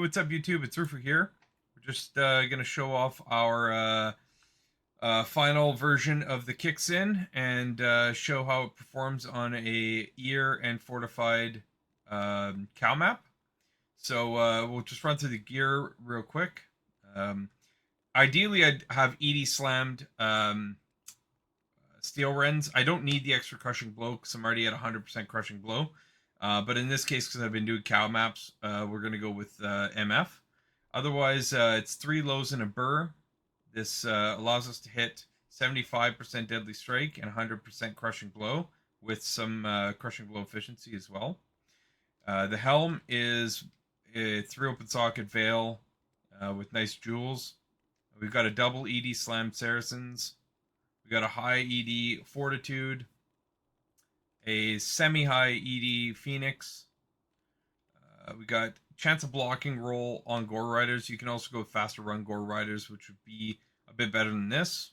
What's up, YouTube? It's Roofer here. We're just going to show off our final version of the Kicksin and show how it performs on a Ear and Fortified cow map. So we'll just run through the gear real quick. Ideally, I'd have ED slammed steel rends. I don't need the extra crushing blow because I'm already at 100% crushing blow. But in this case, because I've been doing cow maps, we're going to go with MF. Otherwise, it's 3 lows and a burr. This allows us to hit 75% deadly strike and 100% crushing blow with some crushing blow efficiency as well. The helm is a 3 open socket veil with nice jewels. We've got a double ED slam Saracens. We got a high ED Fortitude, a semi-high ED Phoenix. We got chance of blocking roll on Gore Riders. You can also go with faster run Gore Riders, which would be a bit better than this.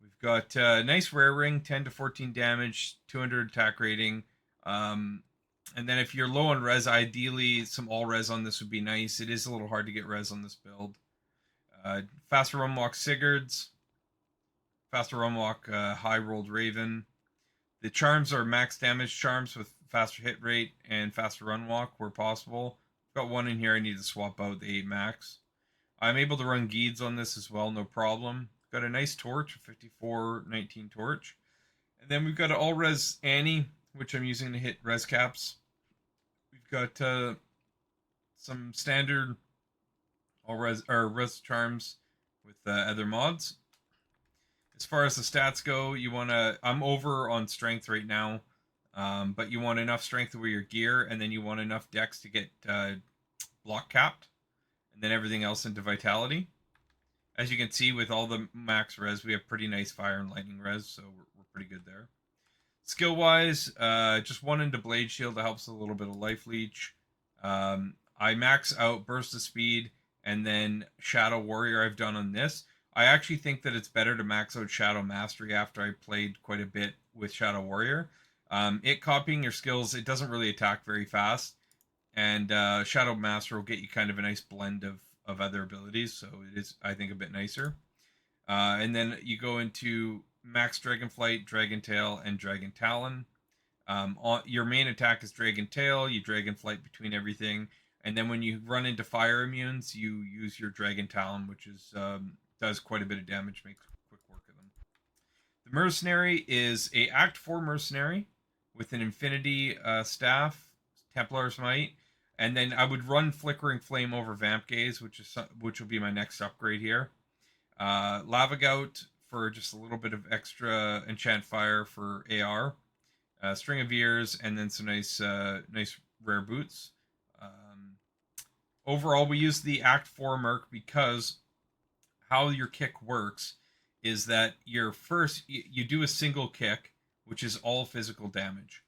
We've got nice rare ring, 10 to 14 damage, 200 attack rating. And then if you're low on res, ideally some all res on this would be nice. It is a little hard to get res on this build. Faster run walk Sigurds. Faster run walk high rolled Raven. The charms are max damage charms with faster hit rate and faster run walk where possible. I've got one in here I need to swap out the 8 max. I'm able to run Geeds on this as well, no problem. Got a nice torch, a 54-19 torch. And then we've got an all res Annie, which I'm using to hit res caps. We've got some standard all res or res charms with other mods. As far as the stats go, you want to... I'm over on strength right now, but you want enough strength to wear your gear, and then you want enough dex to get block capped, and then everything else into vitality. As you can see, with all the max res, we have pretty nice fire and lightning res, so we're pretty good there. Skill-wise, just one into Blade Shield that helps a little bit of life leech. I max out Burst of Speed, and then Shadow Warrior I've done on this. I actually think that it's better to max out Shadow Mastery after I played quite a bit with Shadow Warrior. It copying your skills, it doesn't really attack very fast. And Shadow Master will get you kind of a nice blend of other abilities. So it is, I think, a bit nicer. And then you go into Max Dragonflight, Dragon Tail, and Dragon Talon. Your main attack is Dragon Tail. You Dragonflight between everything. And then when you run into fire immunes, you use your Dragon Talon, which is... does quite a bit of damage, makes quick work of them. The Mercenary is a Act 4 Mercenary with an Infinity Staff, Templar's Might, and then I would run Flickering Flame over Vamp Gaze, which will be my next upgrade here. Lava Gout for just a little bit of extra Enchant Fire for AR. String of Ears, and then some nice rare boots. Overall, we use the Act 4 Merc because how your kick works is that you do a single kick, which is all physical damage,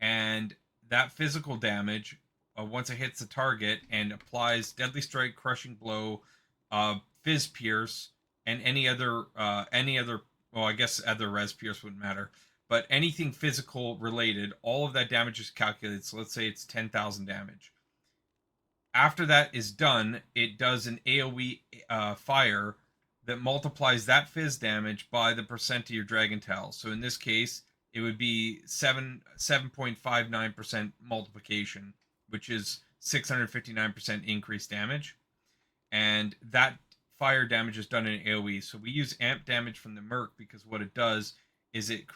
and that physical damage, once it hits the target and applies Deadly Strike, Crushing Blow, Fizz Pierce, and any other well, I guess other res pierce wouldn't matter, but anything physical related, all of that damage is calculated. So let's say it's 10,000 damage. After that is done, it does an AoE fire that multiplies that fizz damage by the percent of your Dragon Tail. So in this case, it would be 7.59% multiplication, which is 659% increased damage. And that fire damage is done in AoE. So we use amp damage from the Merc because what it does is it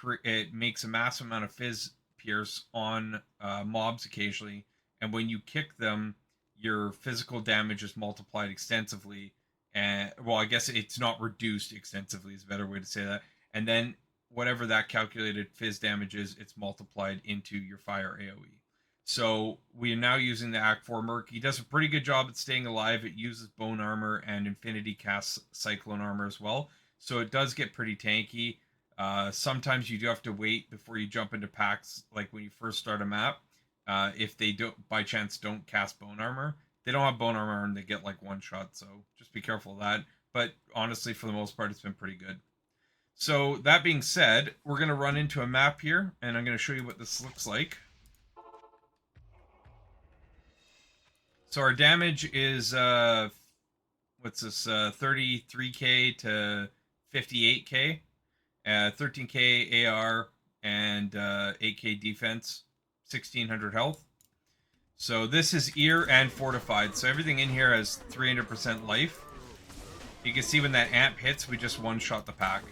makes a massive amount of fizz pierce on mobs occasionally. And when you kick them, your physical damage is multiplied extensively, and well, I guess it's not reduced extensively is a better way to say that. And then whatever that calculated fizz damage is, it's multiplied into your fire AoE. So we are now using the Act 4 Merc. He does a pretty good job at staying alive. It uses Bone Armor and Infinity Cast Cyclone Armor as well, so it does get pretty tanky. Sometimes you do have to wait before you jump into packs, like when you first start a map. If they don't, by chance, don't cast Bone Armor. They don't have Bone Armor and they get like one shot, so just be careful of that. But honestly, for the most part, it's been pretty good. So that being said, we're going to run into a map here, and I'm going to show you what this looks like. So our damage is what's this? 33k to 58k, 13k AR, and 8k defense, 1600 health. So this is Ear and Fortified. So everything in here has 300% life. You can see when that amp hits, we just one-shot the pack.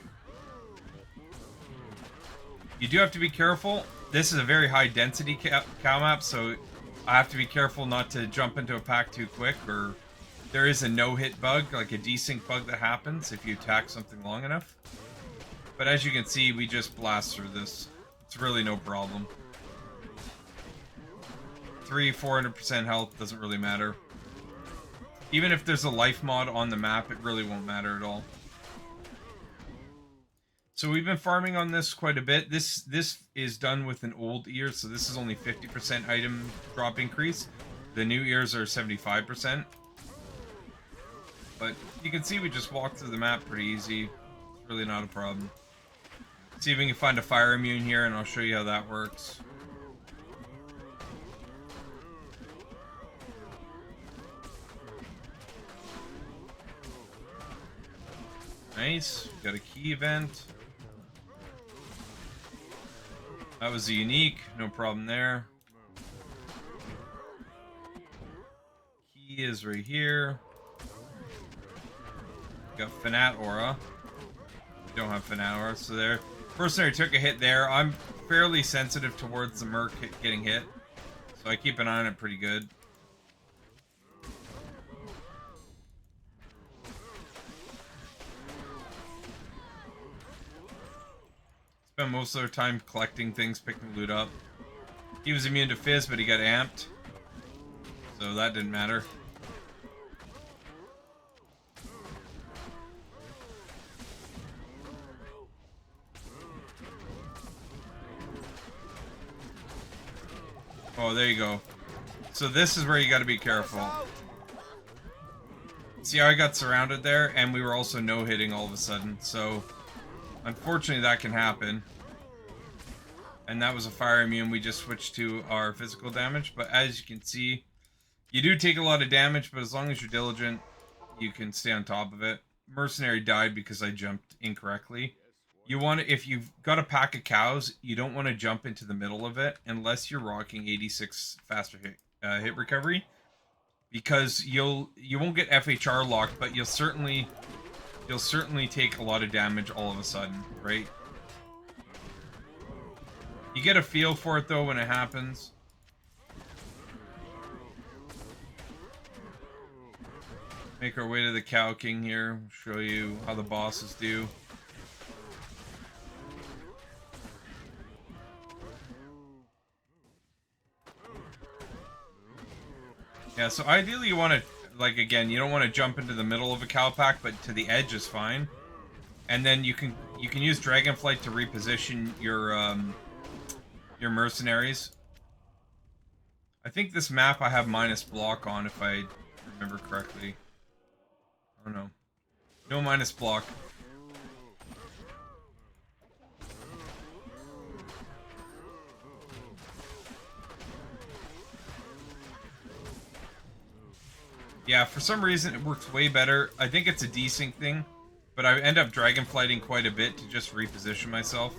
You do have to be careful. This is a very high density cow map, so I have to be careful not to jump into a pack too quick, or there is a no-hit bug, like a desync bug that happens if you attack something long enough. But as you can see, we just blast through this. It's really no problem. 400% health doesn't really matter. Even if there's a life mod on the map, it really won't matter at all. So we've been farming on this quite a bit. This is done with an old ear, so this is only 50% item drop increase. The new ears are 75%. But you can see we just walk through the map pretty easy. It's really not a problem. See if we can find a fire immune here, and I'll show you how that works. Nice. Got a key event. That was a unique. No problem there. Key is right here. Got Fanat Aura. We don't have Fanat Aura, so there. Mercenary took a hit there. I'm fairly sensitive towards the Merc getting hit, so I keep an eye on it pretty good. Spent most of their time collecting things, picking loot up. He was immune to Fizz, but he got amped, so that didn't matter. Oh, there you go. So this is where you gotta be careful. See how I got surrounded there? And we were also no-hitting all of a sudden, so unfortunately that can happen. And that was a fire immune. We just switched to our physical damage, but as you can see, you do take a lot of damage, but as long as you're diligent, you can stay on top of it. Mercenary died because I jumped incorrectly. You want to, if you've got a pack of cows, you don't want to jump into the middle of it unless you're rocking 86 faster hit recovery, because you won't get FHR locked, but you'll certainly take a lot of damage all of a sudden, right? You get a feel for it though when it happens. Make our way to the Cow King here. Show you how the bosses do. Yeah, so ideally you want to, like, again, you don't want to jump into the middle of a cow pack, but to the edge is fine. And then you can use Dragonflight to reposition your mercenaries. I think this map I have minus block on, if I remember correctly. Oh no. No minus block. Yeah, for some reason it works way better. I think it's a desync thing, but I end up dragonflighting quite a bit to just reposition myself.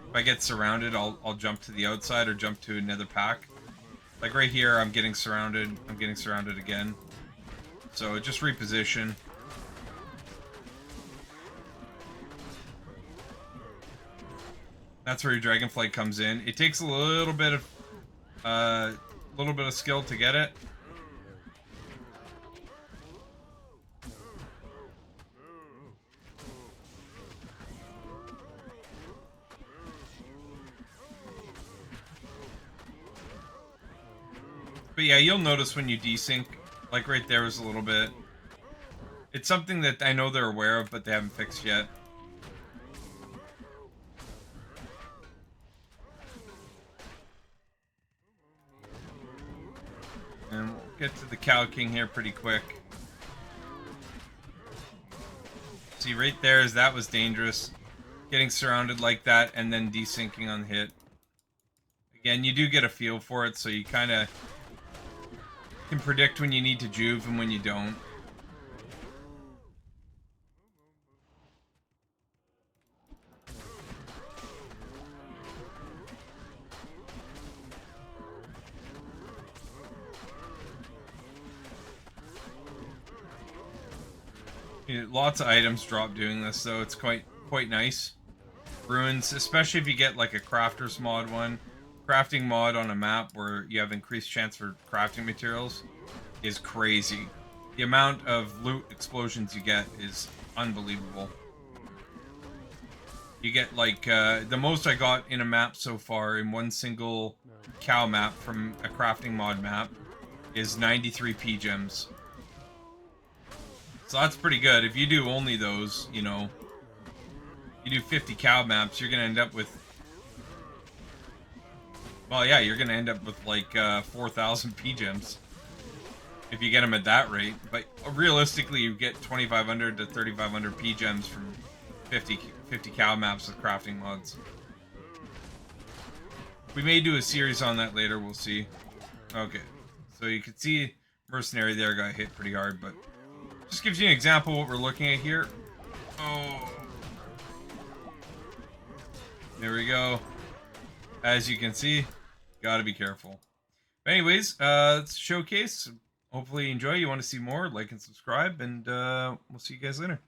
If I get surrounded, I'll jump to the outside or jump to another pack. Like right here, I'm getting surrounded. I'm getting surrounded again. So just reposition. That's where your dragonflight comes in. It takes a little bit of skill to get it. But yeah, you'll notice when you desync, like right there was a little bit. It's something that I know they're aware of, but they haven't fixed yet. And we'll get to the Cow King here pretty quick. See, right there, that was dangerous. Getting surrounded like that and then desyncing on hit. Again, you do get a feel for it, so you kind of Can predict when you need to juve and when you don't. Lots of items drop doing this, so it's quite nice. Ruins, especially if you get like a crafter's mod one. Crafting mod on a map where you have increased chance for crafting materials is crazy. The amount of loot explosions you get is unbelievable. You get like, the most I got in a map so far in one single cow map from a crafting mod map is 93 P gems. So that's pretty good. If you do only those, you know, you do 50 cow maps, you're going to end up with... Well, yeah, you're going to end up with like 4,000 P gems. If you get them at that rate. But realistically, you get 2,500 to 3,500 P gems from 50 cow maps with crafting mods. We may do a series on that later, we'll see. Okay, so you can see Mercenary there got hit pretty hard, but just gives you an example of what we're looking at here. Oh. There we go. As you can see, gotta be careful. But anyways, it's a showcase. Hopefully you enjoy. You want to see more, like and subscribe, and we'll see you guys later.